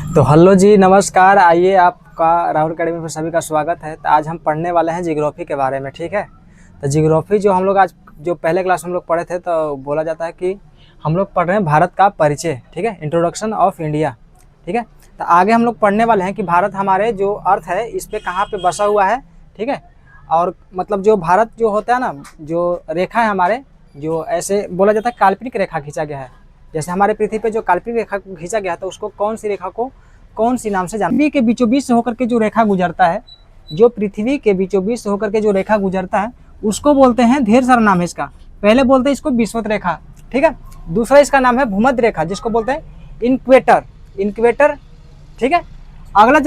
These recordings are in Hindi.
तो हेलो जी, नमस्कार। आइए, आपका राहुल अकेडमी पर सभी का स्वागत है। तो आज हम पढ़ने वाले हैं जियोग्राफी के बारे में, ठीक है। तो जियोग्राफी जो हम लोग आज जो पहले क्लास में हम लोग पढ़े थे, तो बोला जाता है कि हम लोग पढ़ रहे हैं भारत का परिचय, ठीक है, इंट्रोडक्शन ऑफ इंडिया, ठीक है। तो आगे हम लोग पढ़ने वाले हैं कि भारत हमारे जो अर्थ है इस पर कहाँ पर बसा हुआ है, ठीक है। और मतलब जो भारत जो होता है ना, जो रेखा है हमारे, जो ऐसे बोला जाता है काल्पनिक रेखा खींचा गया है। जैसे हमारे पृथ्वी पे जो काल्पनिक रेखा को खींचा गया था, उसको कौन सी रेखा को कौन सी नाम से जानते हैं? पृथ्वी के बीचों बीच से होकर के जो रेखा गुजरता है, जो पृथ्वी के बीचों बीच से होकर के जो रेखा गुजरता है, उसको बोलते हैं, ढेर सारा नाम है इसका। पहले बोलते हैं इसको विषुवत रेखा, ठीक है। दूसरा इसका नाम है भूमध्य रेखा, जिसको बोलते हैं इक्वेटर, इक्वेटर, ठीक है। अगला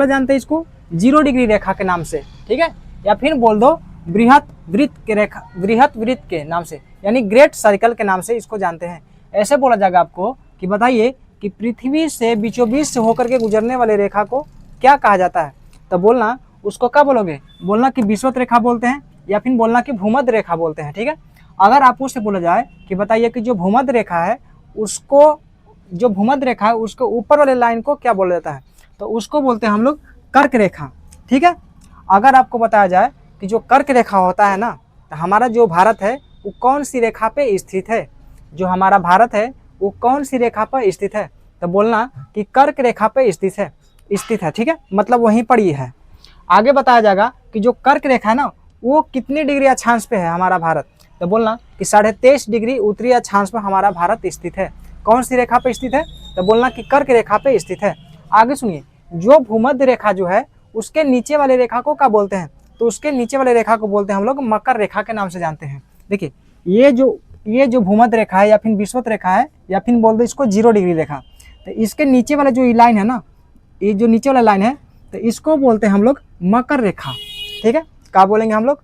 जानते हैं इसको 0 डिग्री रेखा के नाम से, ठीक है। या फिर बोल दो बृहत वृत्त के रेखा, बृहत वृत्त के नाम से, यानी ग्रेट सर्कल के नाम से इसको जानते हैं। ऐसे बोला जाएगा आपको कि बताइए कि पृथ्वी से बीचों बीच से होकर के गुजरने वाले रेखा को क्या कहा जाता है? तो बोलना उसको क्या बोलोगे? बोलना कि विषुवत रेखा बोलते हैं, या फिर बोलना कि भूमध्य रेखा बोलते हैं, ठीक है। अगर आपको उससे बोला जाए कि बताइए कि जो भूमध्य रेखा है उसको, जो भूमध्य रेखा है उसके ऊपर वाले लाइन को क्या बोला जाता है? तो उसको बोलते हैं हम लोग कर्क रेखा, ठीक है। अगर आपको बताया जाए कि जो कर्क रेखा होता है ना, तो हमारा जो भारत है वो कौन सी रेखा पे स्थित है? जो हमारा भारत है वो कौन सी रेखा पर स्थित है? तो बोलना कि कर्क रेखा पे स्थित है, ठीक है, मतलब वहीं पर ही है। आगे बताया जाएगा कि जो कर्क रेखा है ना, वो कितने डिग्री अक्षांश पे है हमारा भारत? तो बोलना कि 23.5 डिग्री उत्तरी अक्षांश पर हमारा भारत स्थित है। कौन सी रेखा पे स्थित है? तो बोलना कि कर्क रेखा पे स्थित है। आगे सुनिए, जो भूमध्य रेखा जो है उसके नीचे वाले रेखा को क्या बोलते हैं? तो उसके नीचे वाले रेखा को बोलते हैं हम लोग मकर रेखा के नाम से जानते हैं। देखिए, ये जो भूमध्य रेखा है या फिर विषुवत रेखा है, या फिर बोल दो इसको 0 डिग्री रेखा, तो इसके नीचे वाला जो लाइन है ना, ये जो नीचे वाला लाइन है, तो इसको बोलते हैं हम लोग मकर रेखा, ठीक है। क्या बोलेंगे हम लोग?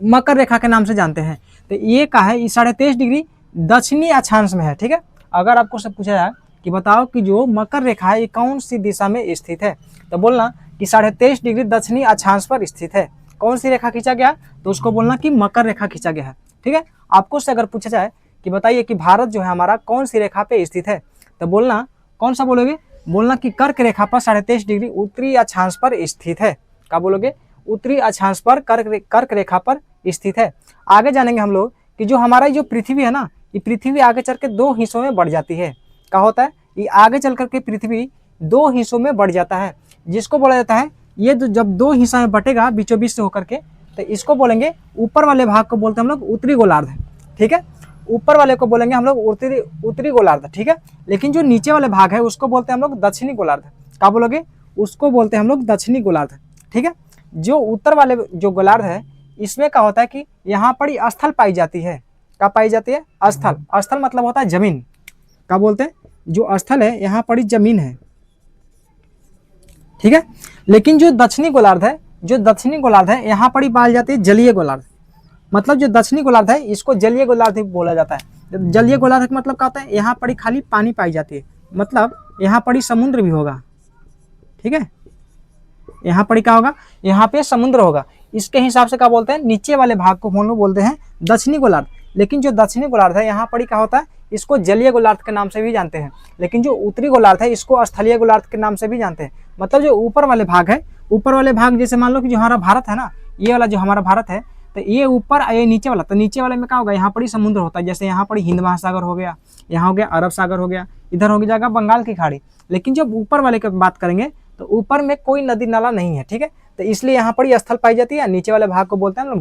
मकर रेखा के नाम से जानते हैं। तो ये का है, 23.5 डिग्री दक्षिणी अक्षांश में है, ठीक है। अगर आपको सब पूछा जाए कि बताओ कि जो मकर रेखा है ये कौन सी दिशा में स्थित है, तो बोलना कि 23.5 डिग्री दक्षिणी अक्षांश पर स्थित है। कौन सी रेखा खींचा गया? तो उसको बोलना कि मकर रेखा खींचा गया है, ठीक है। आपको से अगर पूछा जाए कि बताइए कि भारत जो है हमारा कौन सी रेखा पे स्थित है, तो बोलना कौन सा बोलोगे? बोलना कि कर्क रेखा पर 23.5 डिग्री उत्तरी अक्षांश पर स्थित है। क्या बोलोगे? उत्तरी अक्षांश पर कर्क रेखा पर स्थित है। आगे जानेंगे हम लोग कि जो हमारा जो पृथ्वी है ना, ये पृथ्वी आगे चल के 2 हिस्सों में बढ़ जाती है। क्या होता है? ये आगे चल करके पृथ्वी 2 हिस्सों में बढ़ जाता है, जिसको बोला जाता है, ये जब 2 हिस्सा में बटेगा बीचों बीच से होकर के, तो इसको बोलेंगे, ऊपर वाले भाग को बोलते हैं हम लोग उत्तरी गोलार्ध, ठीक है। ऊपर वाले को बोलेंगे हम लोग उत्तरी गोलार्ध, ठीक है। लेकिन जो नीचे वाले भाग है उसको बोलते हैं हम लोग दक्षिणी गोलार्ध। क्या बोलोगे? उसको बोलते हैं हम लोग दक्षिणी गोलार्ध, ठीक है। जो उत्तर वाले जो गोलार्ध है, इसमें क्या होता है कि यहाँ पर ही स्थल पाई जाती है। क्या पाई जाती है? स्थल। स्थल मतलब होता है जमीन। क्या बोलते हैं? जो स्थल है यहाँ पर ही जमीन है, ठीक है। लेकिन जो दक्षिणी गोलार्ध है, यहाँ पर ही पाई जाती है जलीय गोलार्ध। मतलब जो दक्षिणी गोलार्ध है इसको जलीय गोलार्ध बोला जाता है। जलीय गोलार्ध का मतलब क्या होता है? यहाँ पर ही खाली पानी पाई जाती है, मतलब यहाँ पर ही समुद्र भी होगा, ठीक है। यहाँ पर ही क्या होगा? यहाँ पे समुद्र होगा। इसके हिसाब से क्या बोलते हैं? नीचे वाले भाग को हम लोग बोलते हैं दक्षिणी गोलार्ध। लेकिन जो दक्षिणी गोलार्ध है यहाँ पर ही क्या होता है? इसको जलीय गोलार्ध के नाम से भी जानते हैं। लेकिन जो उत्तरी गोलार्ध है इसको स्थलीय गोलार्ध के नाम से भी जानते हैं। मतलब जो ऊपर वाले भाग है, ऊपर वाले भाग जैसे मान लो कि जो हमारा भारत है ना, ये वाला जो हमारा भारत है, तो ये ऊपर, ये नीचे वाला, तो नीचे वाले में क्या होगा? यहाँ पर ही समुद्र होता है। जैसे यहाँ पर हिंद महासागर हो गया, यहाँ हो गया अरब सागर हो गया, इधर हो जाएगा बंगाल की खाड़ी। लेकिन जब ऊपर वाले की बात करेंगे तो ऊपर में कोई नदी नाला नहीं है, ठीक है। तो इसलिए यहाँ पर ही स्थल पाई जाती है। नीचे वाले भाग को बोलते हैं लोग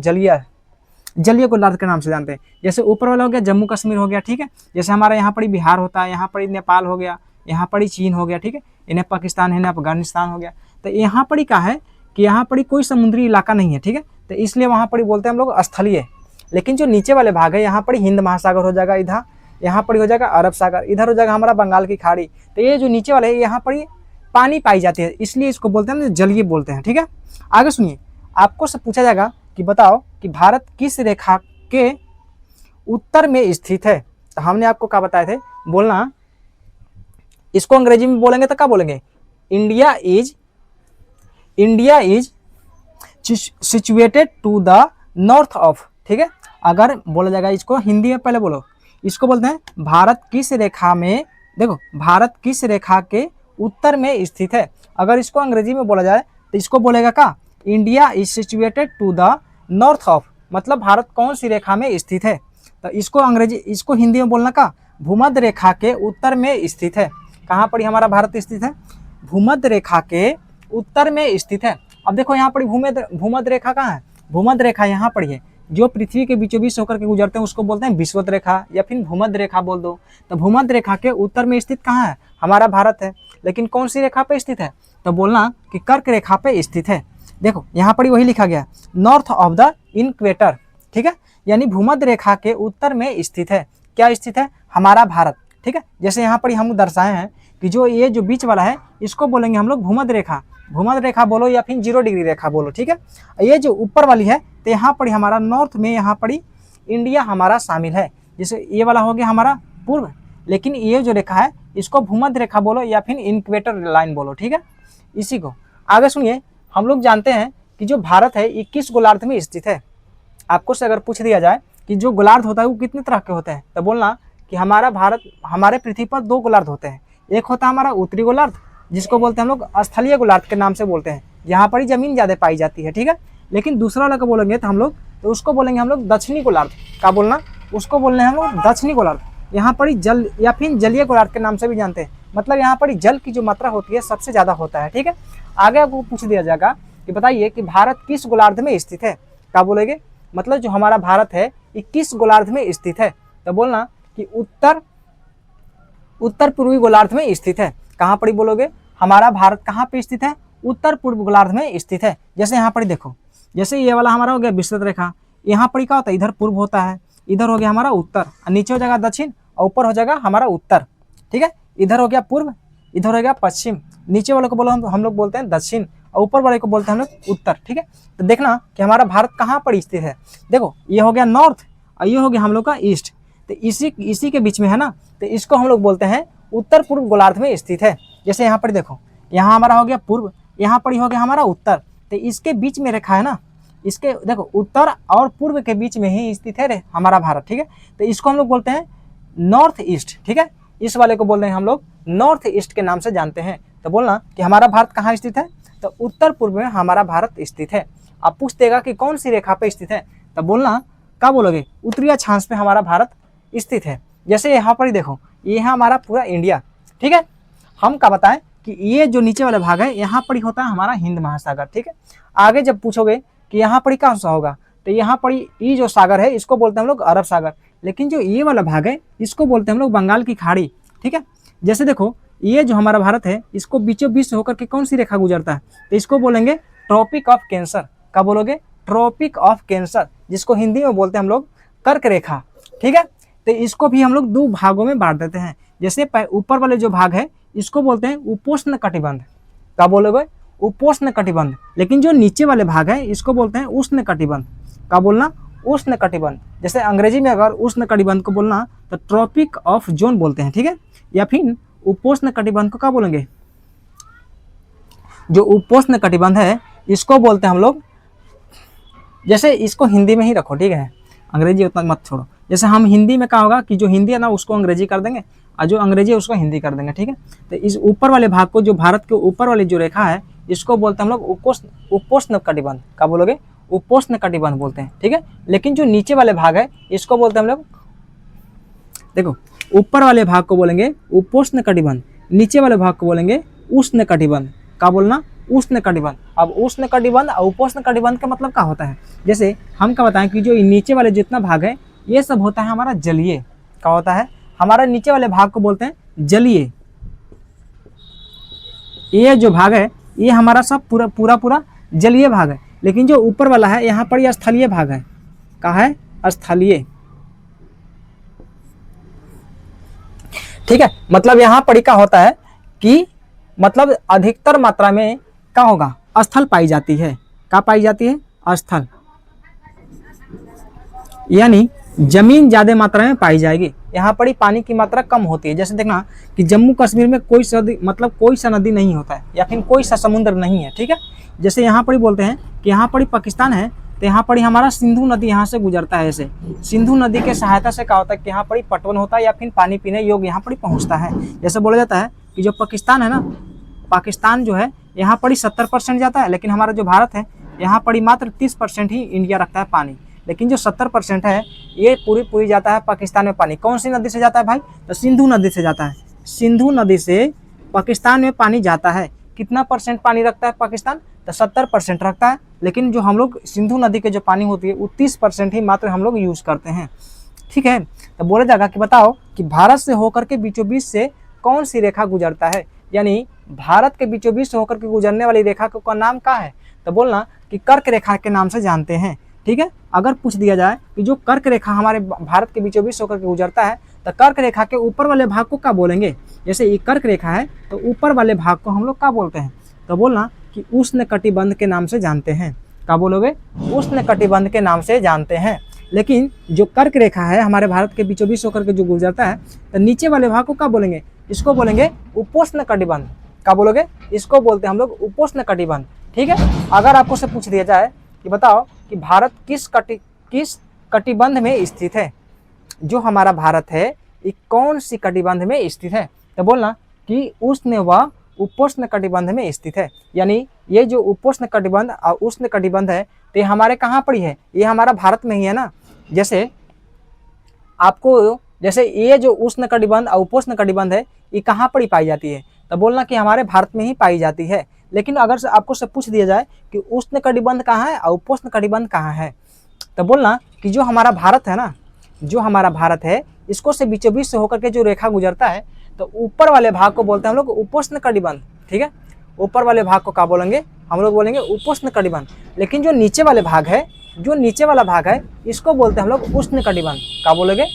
जलीय गोलार्ध के नाम से जानते हैं। जैसे ऊपर वाला हो गया जम्मू कश्मीर हो गया, ठीक है। जैसे हमारा यहाँ पर ही बिहार होता है, यहाँ पर ही नेपाल हो गया, यहाँ पर ही चीन हो गया, ठीक है। इन्हें पाकिस्तान है, इन्हें अफगानिस्तान हो गया। तो यहाँ पर ही क्या है कि यहाँ पर ही कोई समुद्री इलाका नहीं है, ठीक है। तो इसलिए वहाँ पर ही बोलते हैं हम लोग स्थलीय। लेकिन जो नीचे वाले भाग है यहाँ पर हिंद महासागर हो जाएगा, इधर यहाँ पर हो जाएगा अरब सागर, इधर हो जाएगा हमारा बंगाल की खाड़ी। तो ये जो नीचे वाले है यहाँ पर ही पानी पाई जाती है, इसलिए इसको बोलते हैं जलीय बोलते हैं, ठीक है। आगे सुनिए, आपको सब पूछा जाएगा कि बताओ कि भारत किस रेखा के उत्तर में स्थित है? तो हमने आपको क्या बताए थे? बोलना, इसको अंग्रेजी में बोलेंगे तो क्या बोलेंगे? India is situated to the north of, ठीक है। अगर बोला जाएगा इसको हिंदी में, पहले बोलो, इसको बोलते हैं भारत किस रेखा में, देखो, भारत किस रेखा के उत्तर में स्थित है। अगर इसको अंग्रेजी में बोला जाए तो इसको बोलेगा क्या, India is situated to the north of, मतलब भारत कौन सी रेखा में स्थित है। तो इसको हिंदी में बोलना का, भूमध्य रेखा के उत्तर में स्थित है। कहाँ पर हमारा भारत स्थित है, भूमध्य रेखा के उत्तर में स्थित है। अब देखो यहाँ पर भूमध्य रेखा कहाँ है, भूमध्य रेखा यहाँ पर है, जो पृथ्वी के बीचों बीच होकर के गुजरते हैं उसको बोलते हैं विषुवत रेखा या फिर भूमध्य रेखा बोल दो। तो भूमध्य रेखा के उत्तर में स्थित कहाँ है, हमारा भारत है। लेकिन कौन सी रेखा पे स्थित है, तो बोलना कि कर्क रेखा पे स्थित है। देखो यहाँ पर वही लिखा गया, नॉर्थ ऑफ द इक्वेटर, ठीक है, यानी भूमध्य रेखा के उत्तर में स्थित है। क्या स्थित है, हमारा भारत, ठीक है। जैसे यहाँ पर हम दर्शाए हैं कि जो ये जो बीच वाला है इसको बोलेंगे हम लोग भूमध्य रेखा, भूमध्य रेखा बोलो या फिर 0 डिग्री रेखा बोलो, ठीक है। ये जो ऊपर वाली है तो यहाँ पर हमारा नॉर्थ में यहाँ पर इंडिया हमारा शामिल है। जैसे ये वाला हो गया हमारा पूर्व, लेकिन ये जो रेखा है इसको भूमध्य रेखा बोलो या फिर इक्वेटर लाइन बोलो, ठीक है। इसी को आगे सुनिए, हम लोग जानते हैं कि जो भारत है 21 गोलार्ध में स्थित है। आपको से अगर पूछ दिया जाए कि जो गोलार्ध होता है वो कितने तरह के होते हैं, तो बोलना कि हमारा भारत, हमारे पृथ्वी पर 2 गोलार्ध होते हैं। एक होता है हमारा उत्तरी गोलार्ध, जिसको बोलते हैं हम लोग स्थलीय गोलार्ध के नाम से बोलते हैं, यहाँ पर ही जमीन ज़्यादा पाई जाती है, ठीक है। लेकिन दूसरा वाला को बोलेंगे तो हम लोग, तो उसको बोलेंगे हम लोग दक्षिणी गोलार्ध। क्या बोलना, उसको बोलने हम लोग दक्षिणी गोलार्ध। यहाँ पर ही जल या फिर जलीय गोलार्ध के नाम से भी जानते हैं, मतलब यहाँ पर जल की जो मात्रा होती है सबसे ज़्यादा होता है, ठीक है। आगे आपको पूछ दिया जाएगा कि बताइए कि भारत किस गोलार्ध में स्थित है। क्या बोलेंगे, मतलब जो हमारा भारत है 21 गोलार्ध में स्थित है, तो बोलना कि उत्तर पूर्वी गोलार्ध में स्थित है। कहाँ पर बोलोगे, हमारा भारत कहाँ पे स्थित है, उत्तर पूर्व गोलार्ध में स्थित है। जैसे यहाँ पर देखो, जैसे ये वाला हमारा हो गया विषुवत रेखा, यहाँ पर क्या होता है, इधर पूर्व होता है, इधर हो गया हमारा उत्तर, नीचे हो जाएगा दक्षिण और ऊपर हो जाएगा हमारा उत्तर, ठीक है। इधर हो गया पूर्व, इधर हो गया पश्चिम, नीचे वाले को बोलो हम लोग बोलते हैं दक्षिण और ऊपर वाले को बोलते हैं हम लोग उत्तर, ठीक है। तो देखना कि हमारा भारत कहाँ पर स्थित है। देखो ये हो गया नॉर्थ और ये हो गया हम लोग का ईस्ट, तो इसी के बीच में है ना, तो इसको हम लोग बोलते हैं उत्तर पूर्व गोलार्ध में स्थित है। जैसे यहाँ पर देखो, यहाँ हमारा हो गया पूर्व, यहाँ पर ही हो गया हमारा उत्तर, तो इसके बीच में रेखा है ना, इसके देखो उत्तर और पूर्व के बीच में ही स्थित है हमारा भारत, ठीक है। तो इसको हम लोग बोलते हैं नॉर्थ ईस्ट, ठीक है। इस वाले को बोलते हैं हम लोग नॉर्थ ईस्ट के नाम से जानते हैं। तो बोलना कि हमारा भारत कहाँ स्थित है, तो उत्तर पूर्व में हमारा भारत स्थित है। अब पूछ देगा कि कौन सी रेखा पे स्थित है, तो बोलना क्या बोलोगे, उत्तरी अक्षांश पे हमारा भारत स्थित है। जैसे यहाँ पर ही देखो, ये है हमारा पूरा इंडिया, ठीक है। हम क्या बताएं कि ये जो नीचे वाला भाग है यहाँ पर ही होता है हमारा हिंद महासागर, ठीक है। आगे जब पूछोगे कि यहाँ पर ही कहाँ सा होगा, तो यहाँ पर ये जो सागर है इसको बोलते हैं हम लोग अरब सागर, लेकिन जो ये वाला भाग है इसको बोलते हैं हम लोग बंगाल की खाड़ी, ठीक है। जैसे देखो ये जो हमारा भारत है इसको बीचों बीच से होकर के कौन सी रेखा गुजरता है, तो इसको बोलेंगे ट्रॉपिक ऑफ कैंसर। क्या बोलोगे, ट्रॉपिक ऑफ कैंसर, जिसको हिंदी में बोलते हैं हम लोग कर्क रेखा, ठीक है। तो इसको भी हम लोग 2 भागों में बांट देते हैं। जैसे ऊपर वाले जो भाग है इसको बोलते हैं उपोष्ण कटिबंध। क्या बोलोगे, उपोष्ण कटिबंध। लेकिन जो नीचे वाले भाग है इसको बोलते हैं उष्ण कटिबंध। क्या बोलना, उष्ण कटिबंध। जैसे अंग्रेजी में अगर उष्ण कटिबंध को बोलना तो ट्रॉपिक ऑफ जोन बोलते हैं, ठीक है। या फिर उपोष्ण कटिबंध को क्या बोलेंगे, जो उपोष्ण कटिबंध है इसको बोलते हैं हम लोग, जैसे इसको हिंदी में ही रखो, ठीक है, अंग्रेजी उतना मत छोड़ो। जैसे हम हिंदी में क्या होगा कि जो हिंदी है ना उसको अंग्रेजी कर देंगे और जो अंग्रेजी है उसको हिंदी कर देंगे, ठीक है। तो इस ऊपर वाले भाग को, जो भारत के ऊपर वाली जो रेखा है इसको बोलते हैं हम लोग उपोष्ण कटिबंध। क्या बोलोगे, उपोष्ण कटिबंध बोलते हैं, ठीक है। लेकिन जो नीचे वाले भाग है इसको बोलते हैं हम लोग, देखो ऊपर वाले भाग को बोलेंगे उपोष्ण कटिबंध, नीचे वाले भाग को बोलेंगे उष्ण कटिबंध। क्या बोलना, उष्ण कटिबंध। अब उष्ण कटिबंध और उपोष्ण कटिबंध का मतलब क्या होता है, जैसे हम क्या बताएं कि जो नीचे वाले जितना भाग है ये सब होता है हमारा जलीय। क्या होता है, हमारा नीचे वाले भाग को बोलते हैं जलीय। ये जो भाग है ये हमारा सब पूरा जलीय भाग है। लेकिन जो ऊपर वाला है यहाँ पर ये स्थलीय भाग है। कहाँ है, स्थलीय, ठीक है। मतलब यहाँ पर क्या होता है कि मतलब अधिकतर मात्रा में क्या होगा, स्थल पाई जाती है। क्या पाई जाती है, स्थल, यानी जमीन ज्यादा मात्रा में पाई जाएगी। यहाँ पर ही पानी की मात्रा कम होती है। जैसे देखना कि जम्मू कश्मीर में कोई सा नदी नहीं होता है या फिर कोई सा समुद्र नहीं है, ठीक है। जैसे यहाँ पर ही बोलते हैं कि यहाँ पर ही पाकिस्तान है तो यहाँ पर ही हमारा सिंधु नदी यहाँ से गुजरता है। ऐसे सिंधु नदी के सहायता से क्या होता है कि यहाँ पर ही पटवन होता है या फिर पानी पीने योग्य यहाँ पर ही पहुँचता है। जैसे बोला जाता है कि जो पाकिस्तान है ना, पाकिस्तान जो है यहाँ पर ही 70% जाता है, लेकिन हमारा जो भारत है यहाँ पर ही मात्र 30% ही इंडिया रखता है पानी। लेकिन जो 70% है ये पूरी जाता है पाकिस्तान में पानी। कौन सी नदी से जाता है भाई? तो सिंधु नदी से जाता है। सिंधु नदी से पाकिस्तान में पानी जाता है। कितना परसेंट पानी रखता है पाकिस्तान? तो 70% रखता है। लेकिन जो हम लोग सिंधु नदी के जो पानी होती है वो 30% ही मात्र हम लोग यूज़ करते हैं। ठीक है, तो बोला जाएगा कि बताओ कि भारत से होकर के बीचों बीच से कौन सी रेखा गुजरता है, यानी भारत के बीचों बीच से होकर के गुजरने वाली रेखा का नाम क्या है? तो बोलना कि कर्क रेखा के नाम से जानते हैं। ठीक है, अगर पूछ दिया जाए कि जो कर्क रेखा हमारे भारत के बीचों बीच होकर के गुजरता है तो कर्क रेखा के ऊपर वाले भाग को क्या बोलेंगे? जैसे ये कर्क रेखा है तो ऊपर वाले भाग को हम लोग क्या बोलते हैं? तो बोलना कि उष्णकटिबंध के नाम से जानते हैं। क्या बोलोगे? उष्णकटिबंध के नाम से जानते हैं। लेकिन जो कर्क रेखा है हमारे भारत के बीचों बीच होकर के जो गुजरता है तो नीचे वाले भाग को क्या बोलेंगे? इसको बोलेंगे उपोष्णकटिबंध। क्या बोलोगे? इसको बोलते हैं हम लोग उपोष्णकटिबंध। ठीक है, अगर आपको से पूछ दिया जाए कि बताओ कि भारत किस कटिबंध में स्थित है, जो हमारा भारत है ये कौन सी कटिबंध में स्थित है? तो बोलना कि उष्ण व उपोष्ण कटिबंध में स्थित है। यानी ये जो उपोष्ण कटिबंध और उष्ण कटिबंध है तो ये हमारे कहाँ पर ही है? ये हमारा भारत में ही है ना। जैसे आपको जैसे ये जो उष्ण कटिबंध और उपोष्ण कटिबंध है ये कहाँ पर ही पाई जाती है? तो बोलना कि हमारे भारत में ही पाई जाती है। लेकिन अगर से आपको से पूछ दिया जाए कि उष्ण कटिबंध कहाँ है और उपोष्ण कटिबंध कहाँ है, तो बोलना कि जो हमारा भारत है ना, जो हमारा भारत है इसको से बीचों बीच से होकर के जो रेखा गुजरता है तो ऊपर वाले भाग को बोलते हैं हम लोग उपोष्ण कटिबंध। ठीक है, ऊपर वाले भाग को क्या बोलेंगे? हम लोग बोलेंगे उपोष्ण कटिबंध। लेकिन जो नीचे वाले भाग है, जो नीचे वाला भाग है इसको बोलते हैं हम लोग उष्ण कटिबंध। क्या बोलोगे?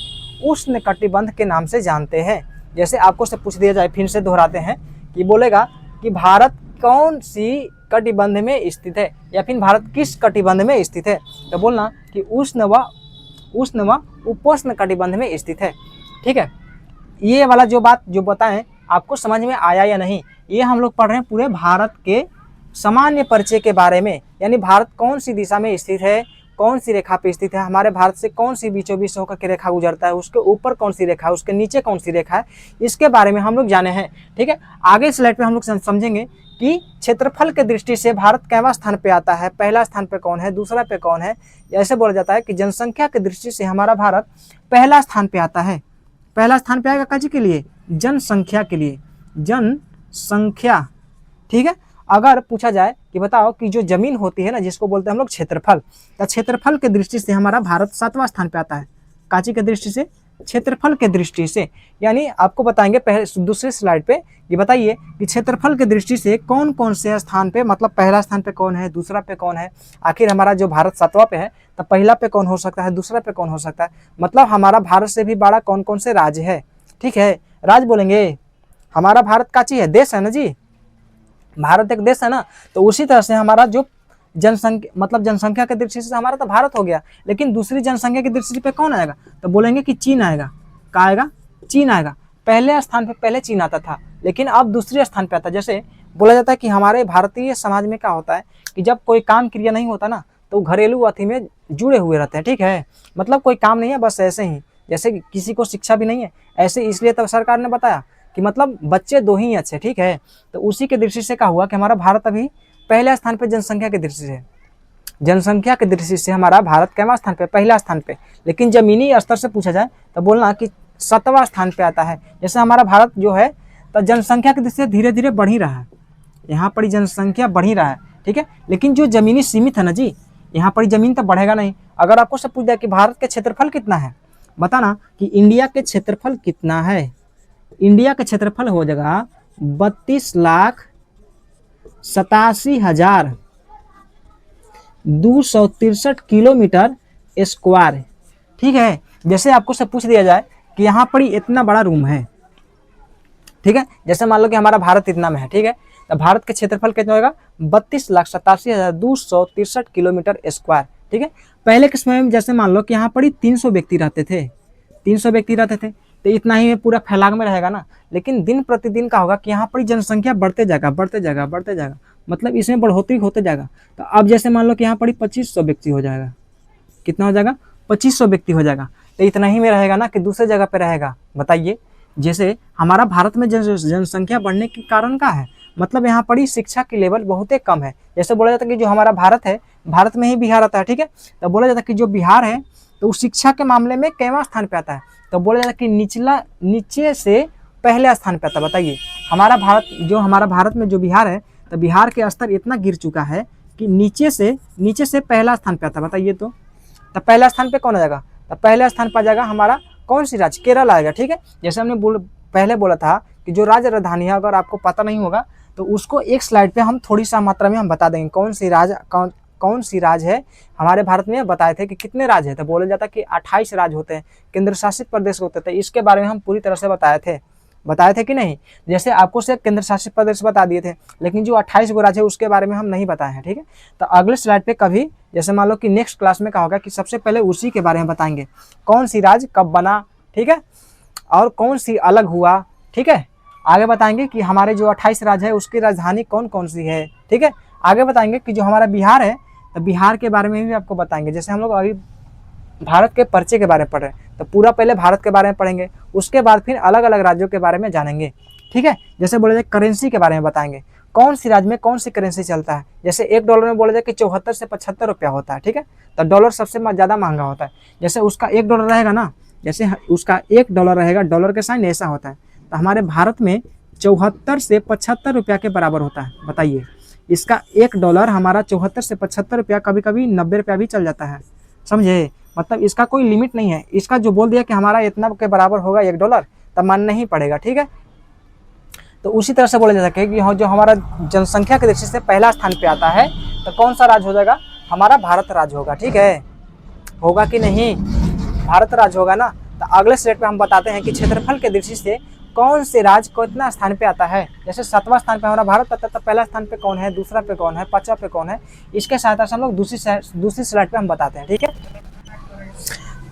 उष्ण कटिबंध के नाम से जानते हैं। जैसे आपको से पूछ दिया जाए, फिर से दोहराते हैं कि बोलेगा कि भारत कौन सी कटिबंध में स्थित है या फिर भारत किस कटिबंध में स्थित है? तो बोलना कि उष्ण व उपोष्ण कटिबंध में स्थित है। ठीक है, ये वाला जो बात जो बताएं आपको समझ में आया या नहीं, ये हम लोग पढ़ रहे हैं पूरे भारत के सामान्य परिचय के बारे में। यानी भारत कौन सी दिशा में स्थित है, कौन सी रेखा पे स्थित है, हमारे भारत से कौन सी बीचों बीच होकर के रेखा गुजरता है, उसके ऊपर कौन सी रेखा है, उसके नीचे कौन सी रेखा है, इसके बारे में हम लोग जाने हैं। ठीक है, आगे स्लाइड पे हम लोग समझेंगे कि क्षेत्रफल के दृष्टि से भारत कैवा स्थान पे आता है, पहला स्थान पे कौन है, दूसरा पे कौन है। ऐसे बोला जाता है कि जनसंख्या की दृष्टि से हमारा भारत पहला स्थान पे आता है। पहला स्थान पे आएगा काजी के लिए? जनसंख्या के लिए, जनसंख्या। ठीक है, अगर पूछा जाए कि बताओ कि जो जमीन होती है ना जिसको बोलते हैं हम लोग क्षेत्रफल, तो क्षेत्रफल के दृष्टि से हमारा भारत 7वां स्थान पे आता है। काची के दृष्टि से? क्षेत्रफल के दृष्टि से। यानी आपको बताएंगे पहले दूसरे स्लाइड पे, ये बताइए कि क्षेत्रफल के दृष्टि से कौन कौन से स्थान पे, मतलब पहला स्थान पे कौन है, दूसरा पे कौन है। आखिर हमारा जो भारत 7वां पे है तो पहला पे कौन हो सकता है, दूसरा पे कौन हो सकता है, मतलब हमारा भारत से भी बड़ा कौन कौन से राज्य है। ठीक है, राज्य बोलेंगे। हमारा भारत काची है? देश है ना जी, भारत एक देश है ना। तो उसी तरह से हमारा जो जनसंख्या, मतलब जनसंख्या के दृष्टि से हमारा तो भारत हो गया, लेकिन दूसरी जनसंख्या की दृष्टि पे कौन आएगा? तो बोलेंगे कि चीन आएगा। कहाँ आएगा? चीन आएगा। पहले स्थान पे पहले चीन आता था, लेकिन अब दूसरे स्थान पे आता है। जैसे बोला जाता है कि हमारे भारतीय समाज में क्या होता है कि जब कोई काम क्रिया नहीं होता ना तो घरेलू अथी में जुड़े हुए रहते हैं। ठीक है, मतलब कोई काम नहीं है, बस ऐसे ही, जैसे किसी को शिक्षा भी नहीं है ऐसे, इसलिए तब सरकार ने बताया कि मतलब बच्चे 2 ही अच्छे। ठीक है, तो उसी के दृष्टि से क्या हुआ कि हमारा भारत अभी पहले स्थान पे जनसंख्या की दृष्टि से, जनसंख्या की दृष्टि से हमारा भारत कैवा स्थान पे? पहला स्थान पे। लेकिन जमीनी स्तर से पूछा जाए तो बोलना कि 7वां स्थान पे आता है। जैसे हमारा भारत जो है तो जनसंख्या की दृष्टि से धीरे धीरे बढ़ ही रहा है, यहाँ पर जनसंख्या बढ़ ही रहा है। ठीक है, लेकिन जो जमीनी सीमित है ना जी, यहाँ पर जमीन तो बढ़ेगा नहीं। अगर आपको से पूछ दिया कि भारत के क्षेत्रफल कितना है, बताना कि इंडिया के क्षेत्रफल कितना है। इंडिया का क्षेत्रफल हो जाएगा 32,87,263 किलोमीटर स्क्वायर। ठीक है, जैसे आपको से पूछ दिया जाए कि यहाँ पर इतना बड़ा रूम है। ठीक है, जैसे मान लो कि हमारा भारत इतना में है। ठीक है, तो भारत के क्षेत्रफल कितना होगा? 32,87,263 किलोमीटर स्क्वायर। ठीक है, पहले के समय में जैसे मान लो कि यहाँ पर 300 व्यक्ति रहते थे, 300 व्यक्ति रहते थे, तो इतना ही पूरा फैलाव में रहेगा ना। लेकिन दिन प्रतिदिन का होगा कि यहाँ पर जनसंख्या बढ़ते जाएगा, बढ़ते जाएगा, बढ़ते जाएगा, मतलब इसमें बढ़ोतरी होते जाएगा। तो अब जैसे मान लो कि यहाँ पड़ी 2500 व्यक्ति हो जाएगा, कितना हो जाएगा 2500 व्यक्ति हो जाएगा। तो इतना ही में रहेगा ना कि दूसरे जगह पे रहेगा, बताइए। जैसे हमारा भारत में जनसंख्या बढ़ने के कारण का है, मतलब यहाँ पड़ी शिक्षा की लेवल बहुत ही कम है। जैसे बोला जाता है कि जो हमारा भारत है, भारत में ही बिहार आता है, ठीक है। तो बोला जाता है कि जो बिहार है तो शिक्षा के मामले में कैवां स्थान पे आता है, तो बोला जाता है कि नीचे से पहले स्थान पे आता है। बताइए हमारा भारत में जो बिहार है, तो बिहार के स्तर इतना गिर चुका है कि नीचे से पहला स्थान पे आता है। बताइए तो पहला स्थान पे कौन आ जाएगा, तो पहला स्थान पर आ जाएगा हमारा कौन सी राज्य, केरल आएगा, ठीक है। जैसे हमने पहले बोला था कि जो राज्य राजधानी है, अगर आपको पता नहीं होगा तो उसको एक स्लाइड पे हम थोड़ी सा मात्रा में हम बता देंगे कौन सी राज्य है हमारे भारत में। बताए थे कि कितने राज्य है, तो बोला जाता है कि 28 राज्य होते हैं, केंद्र शासित प्रदेश होते थे। इसके बारे में हम पूरी तरह से बताए थे कि नहीं। जैसे आपको सिर्फ केंद्र शासित प्रदेश बता दिए थे, लेकिन जो 28 गो राज्य है उसके बारे में हम नहीं बताए हैं, ठीक है। तो अगले स्लाइड पे कभी जैसे मान लो कि नेक्स्ट क्लास में क्या होगा कि सबसे पहले उसी के बारे में बताएंगे, कौन सी राज्य कब बना, ठीक है, और कौन सी अलग हुआ, ठीक है। आगे बताएंगे कि हमारे जो 28 राज्य है उसकी राजधानी कौन कौन सी है, ठीक है। आगे बताएंगे कि जो हमारा बिहार है, तो बिहार के बारे में भी आपको बताएंगे। जैसे हम लोग अभी भारत के पर्चे के बारे में पढ़ रहे हैं, तो पूरा पहले भारत के बारे में पढ़ेंगे, उसके बाद फिर अलग अलग राज्यों के बारे में जानेंगे, ठीक है। जैसे बोला जाए करेंसी के बारे में बताएंगे, कौन सी राज्य में कौन सी करेंसी चलता है। जैसे $1 में बोला जाए कि 74 से 75 रुपया होता है, ठीक है। तो डॉलर सबसे ज़्यादा महंगा होता है। जैसे उसका $1 रहेगा ना, जैसे उसका $1 रहेगा, डॉलर के साइन ऐसा होता है, तो हमारे भारत में 74 से 75 रुपया के बराबर होता है। बताइए इसका $1 हमारा 74 से 75 रुपया, कभी कभी 90 रुपया भी चल जाता है, समझे। मतलब इसका कोई लिमिट नहीं है, इसका जो बोल दिया कि हमारा इतना के बराबर होगा $1, तब मानना ही पड़ेगा, ठीक है। तो उसी तरह से बोला जा सके कि जो हमारा जनसंख्या की दृष्टि से पहला स्थान पे आता है, तो कौन सा राज्य हो जाएगा, हमारा भारत राज्य होगा, ठीक है। होगा कि नहीं, भारत राज्य होगा ना। तो अगले स्लाइड पे हम बताते हैं कि क्षेत्रफल के दृष्टि से कौन से राज्य कितना स्थान पे आता है। जैसे 7वां स्थान पे हमारा भारत आता है, तो पहला स्थान पे कौन है, दूसरा पे कौन है, 5वां पे कौन है, इसके सहायता से हम लोग दूसरी स्लाइड पे हम बताते हैं, ठीक है।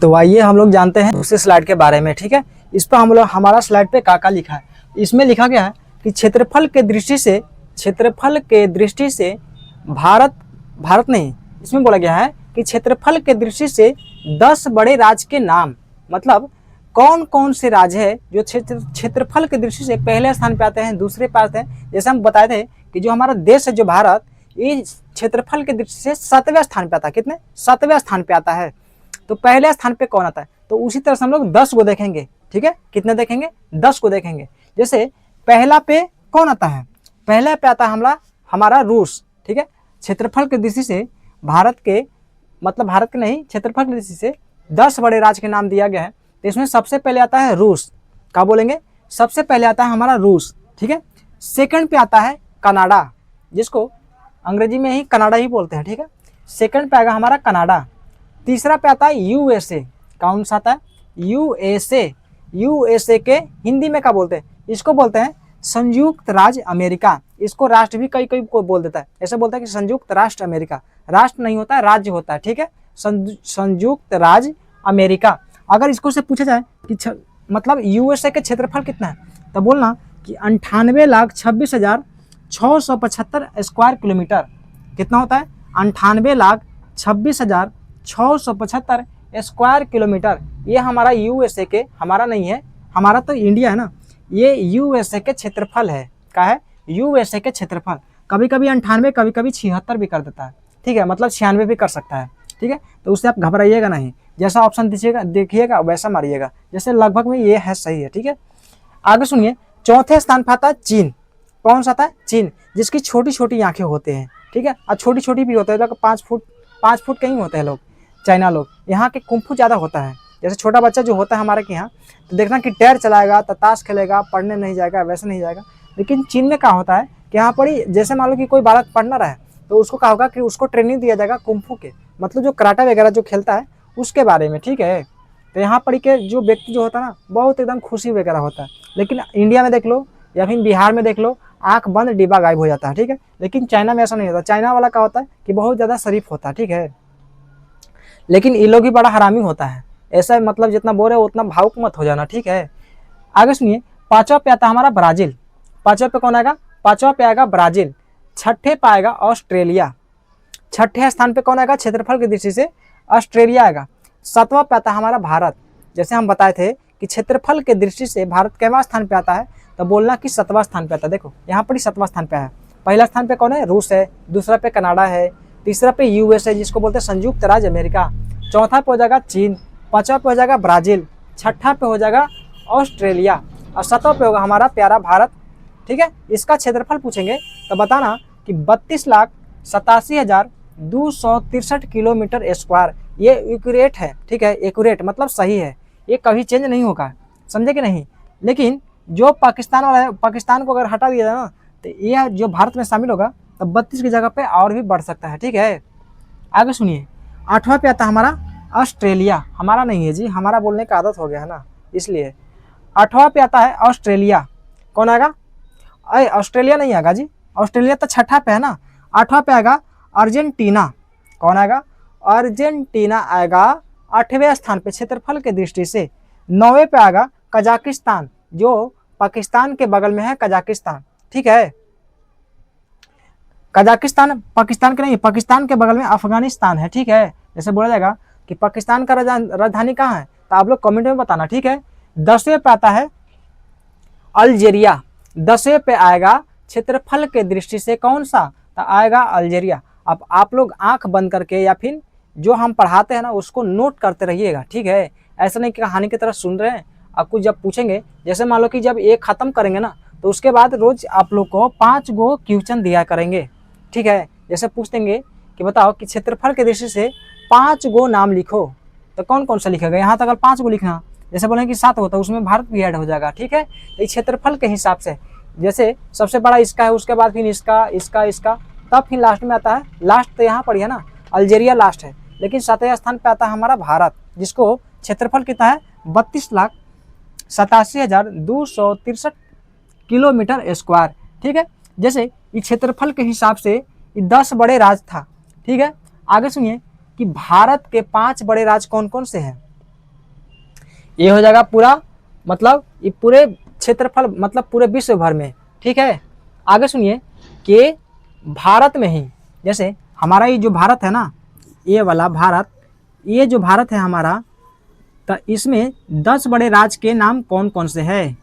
तो आइए हम लोग जानते हैं दूसरी स्लाइड के बारे में, ठीक है। इस पर हम लोग हमारा स्लाइड पे का लिखा है, इसमें लिखा गया है कि क्षेत्रफल के दृष्टि से भारत नहीं, इसमें बोला गया है कि क्षेत्रफल के दृष्टि से 10 बड़े राज्य के नाम, मतलब कौन कौन से राज्य है जो क्षेत्रफल के दृष्टि से पहले स्थान पे आते हैं, दूसरे पे आते हैं। जैसे हम बताए थे कि जो हमारा देश है जो भारत, ये क्षेत्रफल के दृष्टि से 7वें स्थान पे आता है। कितने, 7वें स्थान पे आता है। तो पहले स्थान पे कौन आता है, तो उसी तरह से हम लोग 10 को देखेंगे, ठीक है। कितने देखेंगे, 10 को देखेंगे। जैसे पहला पे कौन आता है, पहले पे आता है हमारा रूस, ठीक है। क्षेत्रफल की दृष्टि से भारत के नहीं, क्षेत्रफल की दृष्टि से 10 बड़े राज्य के नाम दिया गया है। तो इसमें सबसे पहले आता है रूस, क्या बोलेंगे, सबसे पहले आता है हमारा रूस, ठीक है। सेकंड पे आता है कनाडा, जिसको अंग्रेजी में ही कनाडा ही बोलते हैं, ठीक है। सेकंड पे आएगा हमारा कनाडा। तीसरा पे आता है यूएसए, कौन सा आता है, यूएसए के हिंदी में क्या बोलते हैं, इसको बोलते हैं संयुक्त राज्य अमेरिका। इसको राष्ट्र भी कई कोई बोल देता है, ऐसे बोलता है कि संयुक्त राष्ट्र अमेरिका। राष्ट्र नहीं होता है, राज्य होता है, ठीक है। संयुक्त राज्य अमेरिका। अगर इसको से पूछा जाए कि मतलब यूएसए के क्षेत्रफल कितना है, तो बोलना कि 98,26,675 स्क्वायर किलोमीटर। कितना होता है, 98,26,675 स्क्वायर किलोमीटर। ये हमारा यूएसए के, हमारा नहीं है, हमारा तो इंडिया है ना, ये यूएसए के क्षेत्रफल है। क्या है, यूएसए के क्षेत्रफल। कभी कभी 98, कभी कभी 76 भी कर देता है, ठीक है, मतलब 96 भी कर सकता है, ठीक है। तो उससे आप घबराइएगा नहीं, जैसा ऑप्शन देखिएगा वैसा मारिएगा, जैसे लगभग में ये है, सही है, ठीक है। आगे सुनिए, चौथे स्थान पर आता है चीन। कौन सा आता है, चीन, जिसकी छोटी छोटी आंखें होते हैं, ठीक है, और छोटी छोटी भी होते हैं, 5 फुट कहीं होते हैं लोग, चाइना लोग। यहाँ के कुंफू ज़्यादा होता है। जैसे छोटा बच्चा जो होता है हमारे के यहाँ, तो देखना कि टैर चलाएगा, ताश खेलेगा, पढ़ने नहीं जाएगा, वैसे नहीं जाएगा। लेकिन चीन में क्या होता है कि यहाँ पर जैसे मान लो कि कोई बालक पढ़ ना रहा है, तो उसको क्या होगा कि उसको ट्रेनिंग दिया जाएगा कुंफू के, मतलब जो कराटा वगैरह जो खेलता है उसके बारे में, ठीक है। तो यहाँ पर के जो व्यक्ति जो होता है ना, बहुत एकदम खुशी वगैरह होता है। लेकिन इंडिया में देख लो या फिर बिहार में देख लो, आंख बंद डिब्बा गायब हो जाता है, ठीक है। लेकिन चाइना में ऐसा नहीं होता। चाइना वाला क्या होता है कि बहुत ज़्यादा शरीफ होता है, ठीक है। लेकिन ये लोग भी बड़ा हरामी होता है, ऐसा मतलब जितना बोल रहे हो उतना भावुक मत हो जाना, ठीक है। आगे सुनिए, 5वां पे आता है हमारा ब्राज़ील। 5वां पे कौन आएगा, 5वां पे आएगा ब्राज़ील। छठे पे आएगा ऑस्ट्रेलिया। छठे स्थान पे कौन आएगा क्षेत्रफल की दृष्टि से? ऑस्ट्रेलिया आएगा। सातवां पे आता है हमारा भारत। जैसे हम बताए थे कि क्षेत्रफल के दृष्टि से भारत केवां स्थान पे आता है, तो बोलना कि 7वां स्थान पे आता है। देखो यहाँ पर ही 7वां स्थान पे है। पहला स्थान पे कौन है? रूस है। दूसरा पे कनाडा है। तीसरा पे यूएस है, जिसको बोलते हैं संयुक्त राज्य अमेरिका। चौथा पे हो जाएगा चीन। पांचवा पे हो जाएगा ब्राजील। छठा पे हो जाएगा ऑस्ट्रेलिया और सातवां पे होगा हमारा प्यारा भारत। ठीक है, इसका क्षेत्रफल पूछेंगे तो बताना कि 32,87,263 किलोमीटर स्क्वायर। ये एक्यूरेट है। ठीक है, एक्यूरेट मतलब सही है, ये कभी चेंज नहीं होगा, समझे कि नहीं। लेकिन जो पाकिस्तान वाला है, पाकिस्तान को अगर हटा दिया जाए ना, तो यह जो भारत में शामिल होगा तो 32 की जगह पे और भी बढ़ सकता है। ठीक है, आगे सुनिए। 8वां पे आता है हमारा ऑस्ट्रेलिया। हमारा नहीं है जी, हमारा बोलने का आदत हो गया है ना, इसलिए। 8वां पे आता है ऑस्ट्रेलिया। कौन आएगा? अरे ऑस्ट्रेलिया नहीं आएगा जी, ऑस्ट्रेलिया तो छठा पे है ना। 8वां पे आएगा अर्जेंटीना। कौन आएगा? अर्जेंटीना आएगा 8वें स्थान पे क्षेत्रफल के दृष्टि से। 9वें पे आएगा कजाकिस्तान, जो पाकिस्तान के बगल में है कजाकिस्तान। ठीक है, कजाकिस्तान पाकिस्तान के नहीं, पाकिस्तान के बगल में अफगानिस्तान है। ठीक है, जैसे बोला जाएगा कि पाकिस्तान का राजधानी कहाँ है, तो आप लोग कमेंट में बताना। ठीक है, 10वें पे आता है अल्जीरिया। 10वें पे आएगा क्षेत्रफल के दृष्टि से कौन सा, तो आएगा अल्जीरिया। अब आप लोग आंख बंद करके या फिर जो हम पढ़ाते हैं ना उसको नोट करते रहिएगा। ठीक है, ऐसा नहीं कि कहानी की तरह सुन रहे हैं। आपको जब पूछेंगे, जैसे मान लो कि जब एक खत्म करेंगे ना, तो उसके बाद रोज आप लोग को 5 गो क्वेश्चन दिया करेंगे। ठीक है, जैसे पूछ देंगे कि बताओ कि क्षेत्रफल के दृष्टि से 5 गो नाम लिखो, तो कौन कौन सा लिखेगा? यहाँ तक अगर 5 गो लिखना, जैसे बोलेंगे कि 7 होता है, उसमें भारत भी ऐड हो जाएगा। ठीक है, तो इस क्षेत्रफल के हिसाब से जैसे सबसे बड़ा इसका है, उसके बाद फिर इसका इसका इसका, तब फिर लास्ट में आता है, लास्ट तो यहाँ पर है ना, अल्जीरिया लास्ट है। लेकिन 7वें स्थान पे आता है हमारा भारत, जिसको क्षेत्रफल कितना है? 32,87,263 किलोमीटर स्क्वायर। ठीक है, जैसे इस क्षेत्रफल के हिसाब से 10 बड़े राज्य था। ठीक है, आगे सुनिए कि भारत के 5 बड़े राज्य कौन कौन से हैं। ये हो जाएगा पूरा, मतलब ये पूरे क्षेत्रफल, मतलब पूरे विश्व भर में। ठीक है, आगे सुनिए कि भारत में ही, जैसे हमारा ये जो भारत है ना, ये वाला भारत, ये जो भारत है हमारा, तो इसमें 10 बड़े राज्य के नाम कौन कौन से हैं,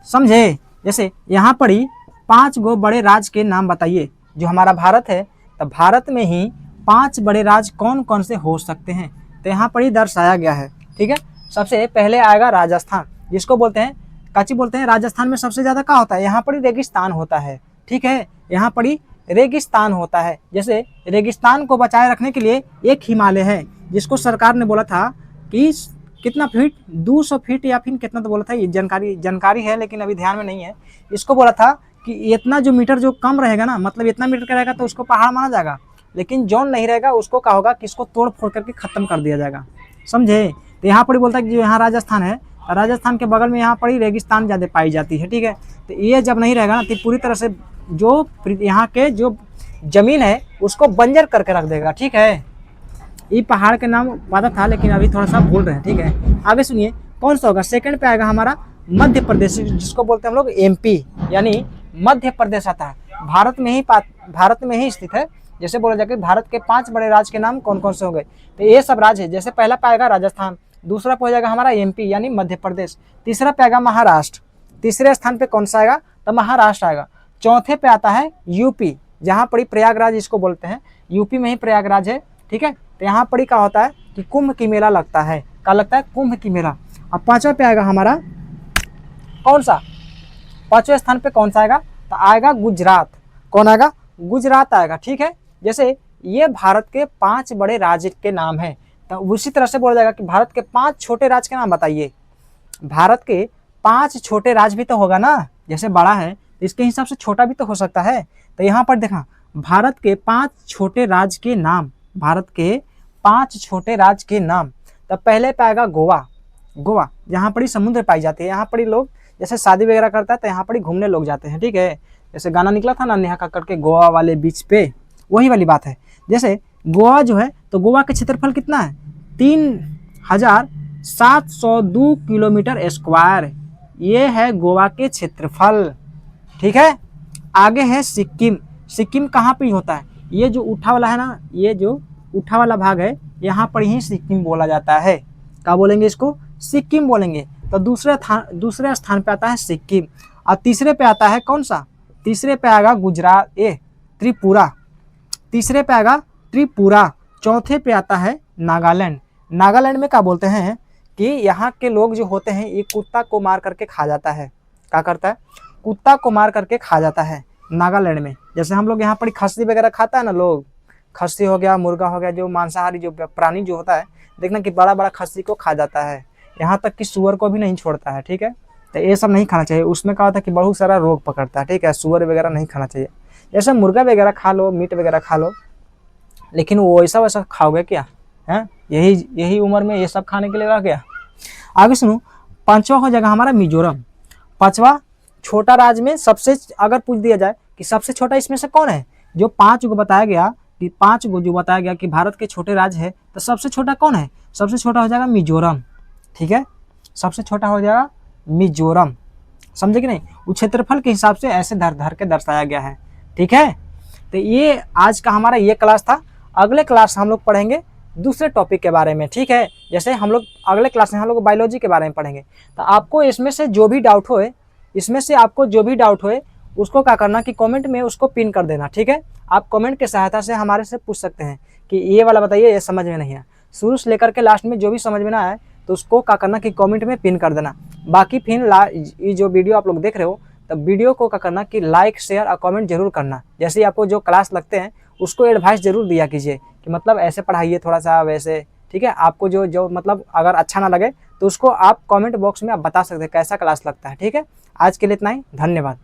समझे। जैसे यहाँ पर ही 5 गो बड़े राज्य के नाम बताइए। जो हमारा भारत है, तो भारत में ही 5 बड़े राज्य कौन कौन से हो सकते हैं, तो यहाँ पर ही दर्शाया गया है। ठीक है, सबसे पहले आएगा राजस्थान, जिसको बोलते हैं काची बोलते हैं। राजस्थान में सबसे ज़्यादा क्या होता है? यहाँ पर ही रेगिस्तान होता है। ठीक है, यहाँ पर ही रेगिस्तान होता है। जैसे रेगिस्तान को बचाए रखने के लिए एक हिमालय है, जिसको सरकार ने बोला था कि कितना फीट, 200 फीट या फिर कितना तो बोला था, ये जानकारी है लेकिन अभी ध्यान में नहीं है। इसको बोला था कि इतना जो मीटर जो कम रहेगा ना, मतलब इतना मीटर का रहेगा तो उसको पहाड़ माना जाएगा, लेकिन जौन नहीं रहेगा उसको क्या होगा कि इसको तोड़ फोड़ करके खत्म कर दिया जाएगा, समझे। तो यहाँ पर ही बोलता है कि जो यहाँ राजस्थान है, राजस्थान के बगल में यहाँ पर ही रेगिस्तान ज़्यादा पाई जाती है। ठीक है, तो ये जब नहीं रहेगा ना, तो पूरी तरह से जो यहाँ के जो जमीन है उसको बंजर करके रख देगा। ठीक है, ये पहाड़ के नाम पता था लेकिन अभी थोड़ा सा भूल रहे हैं। ठीक है, आगे सुनिए कौन सा होगा। सेकंड पे आएगा हमारा मध्य प्रदेश, जिसको बोलते हैं हम लोग एमपी, यानी मध्य प्रदेश आता है। भारत में ही स्थित है। जैसे बोला जाए कि भारत के 5 बड़े राज्य के नाम कौन कौन से होंगे, तो ये सब राज्य है। जैसे पहला पाएगा राजस्थान, दूसरा पे हो जाएगा हमारा एमपी यानी मध्य प्रदेश, तीसरा पे आएगा महाराष्ट्र, तीसरे स्थान पे कौन सा आएगा, तो महाराष्ट्र आएगा। चौथे पे आता है यूपी, जहाँ पर प्रयागराज इसको बोलते हैं, यूपी में ही प्रयागराज है। ठीक है, तो यहाँ पर क्या होता है कि कुंभ की मेला लगता है। क्या लगता है? कुंभ की मेला। अब 5वां पे आएगा हमारा कौन सा, 5वें स्थान पे कौन सा आएगा, तो आएगा गुजरात। कौन आएगा? गुजरात आएगा। ठीक है, जैसे ये भारत के 5 बड़े राज्य के नाम हैं, तो उसी तरह से बोला जाएगा कि भारत के 5 छोटे राज्य के नाम बताइए। भारत के 5 छोटे राज्य भी तो होगा ना, जैसे बड़ा है तो इसके हिसाब से छोटा भी तो हो सकता है। तो यहाँ पर देखा भारत के 5 छोटे राज्य के नाम, भारत के 5 छोटे राज्य के नाम। तो पहले पे आएगा गोवा। गोवा जहाँ पर ही समुद्र पाई जाती है, यहाँ पर ही लोग जैसे शादी वगैरह करता है तो यहाँ पर ही घूमने लोग जाते हैं। ठीक है, जैसे गाना निकला था ना नेहा कक्कड़ के गोवा वाले बीच पे, वही वाली बात है। जैसे गोवा जो है, तो गोवा का क्षेत्रफल कितना है? 3,702 किलोमीटर स्क्वायर, ये है गोवा के क्षेत्रफल। ठीक है, आगे है सिक्किम। सिक्किम कहाँ पे होता है? ये जो ऊठा वाला है ना, ये जो ऊठा वाला भाग है, यहाँ पर ही सिक्किम बोला जाता है। क्या बोलेंगे इसको? सिक्किम बोलेंगे। तो दूसरे स्थान पे आता है सिक्किम। और तीसरे पे आता है कौन सा? तीसरे पे आएगा गुजरात, त्रिपुरा। तीसरे पे आएगा त्रिपुरा। चौथे पे आता है नागालैंड। नागालैंड में क्या बोलते हैं कि यहाँ के लोग जो होते हैं ये कुत्ता को मार करके खा जाता है। क्या करता है? कुत्ता को मार करके खा जाता है नागालैंड में। जैसे हम लोग यहाँ पर खस्सी वगैरह खाता है ना लोग, खस्सी हो गया, मुर्गा हो गया, जो मांसाहारी जो प्राणी जो होता है, देखना कि बड़ा बड़ा खस्सी को खा जाता है, यहाँ तक कि सुअर को भी नहीं छोड़ता है। ठीक है, तो ये सब नहीं खाना चाहिए। उसमें कहा था कि बहुत सारा रोग पकड़ता है। ठीक है, सुअर वगैरह नहीं खाना चाहिए। जैसे मुर्गा वगैरह खा लो, मीट वगैरह खा लो, लेकिन वो ऐसा वैसा खाओगे क्या? है यही उम्र में ये सब खाने के लिए रह गया। आगे सुनो, पांचवा हो जाएगा हमारा मिजोरम। पांचवा, छोटा राज्य में सबसे, अगर पूछ दिया जाए कि सबसे छोटा इसमें से कौन है, जो 5 गो बताया गया कि 5 गो जो बताया गया कि भारत के छोटे राज्य है, तो सबसे छोटा कौन है? सबसे छोटा हो जाएगा मिजोरम। ठीक है, सबसे छोटा हो जाएगा मिजोरम। समझे कि नहीं? वो क्षेत्रफल के हिसाब से ऐसे धर के दर्शाया गया है। ठीक है, तो ये आज का हमारा ये क्लास था। अगले क्लास हम लोग पढ़ेंगे दूसरे टॉपिक के बारे में। ठीक है, जैसे हम लोग अगले क्लास में हम लोग बायोलॉजी के बारे में पढ़ेंगे। तो आपको इसमें से जो भी डाउट होए, उसको क्या करना कि कमेंट में उसको पिन कर देना। ठीक है, आप कमेंट की सहायता से हमारे से पूछ सकते हैं कि ये वाला बताइए, ये समझ में नहीं है। शुरू से लेकर के लास्ट में जो भी समझ में ना आए तो उसको क्या करना कि कमेंट में पिन कर देना। बाकी फिर ये जो वीडियो आप लोग देख रहे हो, तब वीडियो को क्या करना कि लाइक, शेयर और कमेंट जरूर करना। जैसे आपको जो क्लास लगते हैं उसको एडवाइस जरूर दिया कीजिए कि मतलब ऐसे पढ़ाइए, थोड़ा सा वैसे। ठीक है, आपको जो मतलब अगर अच्छा ना लगे तो उसको आप कमेंट बॉक्स में आप बता सकते हैं कैसा क्लास लगता है। ठीक है, आज के लिए इतना ही, धन्यवाद।